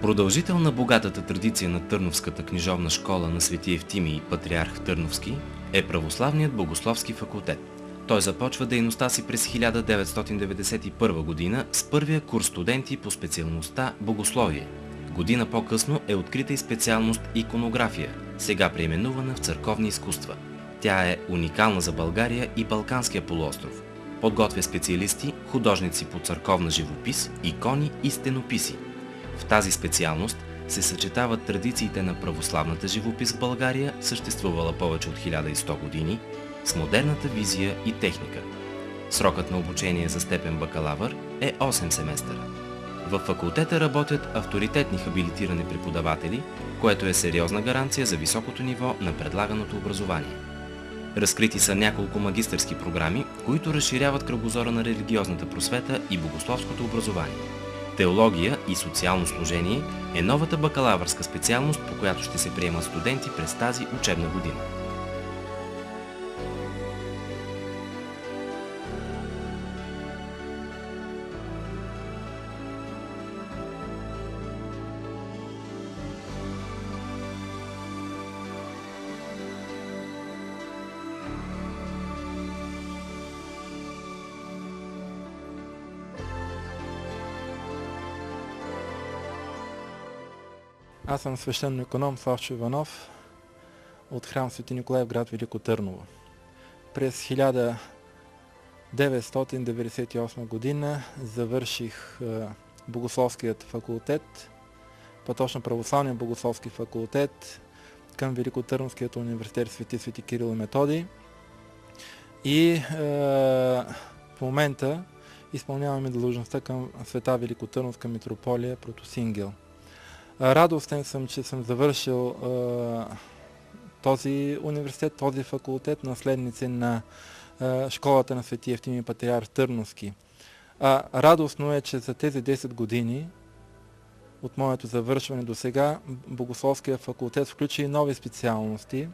Продължител на богатата традиция на Търновската книжовна школа на Свети Евтимий, патриарх Търновски, е Православният богословски факултет. Той започва дейността си през 1991 година с първия курс студенти по специалността Богословие. Година по-късно е открита и специалност Иконография, сега преименувана в църковни изкуства. Тя е уникална за България и Балканския полуостров. Подготвя специалисти, художници по църковна живопис, икони и стенописи. В тази специалност се съчетават традициите на православната живопис в България, съществувала повече от 1100 години, с модерната визия и техника. Срокът на обучение за степен бакалавър е 8 семестъра. В факултета работят авторитетни хабилитирани преподаватели, което е сериозна гаранция за високото ниво на предлаганото образование. Разкрити са няколко магистърски програми, които разширяват кръгозора на религиозната просвета и богословското образование. Теология и социално служение е новата бакалавърска специалност, по която ще се приемат студенти през тази учебна година. Аз съм свещено-иконом Славчо Иванов от храм Свети Николай в град Велико Търново. През 1998 година завърших Богословският факултет, по-точно Православния богословски факултет към Великотърновският университет Свети Кирил и Методий. И в момента изпълняваме длъжността към Света Великотърновска митрополия Протосингел. Радостен съм, че съм завършил този университет, този факултет, наследници на школата на Свети Евтимий патриарх Търновски. Радостно е, че за тези 10 години от моето завършване до сега Богословския факултет включи и нови специалности.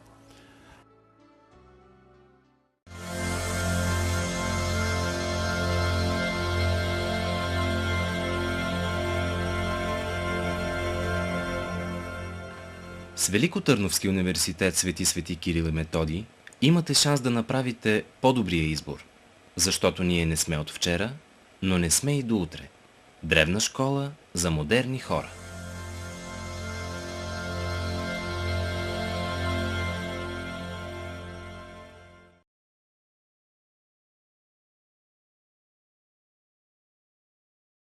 С Великотърновски университет Свети Кирил и Методий имате шанс да направите по-добрия избор, защото ние не сме от вчера, но не сме и до утре. Древна школа за модерни хора.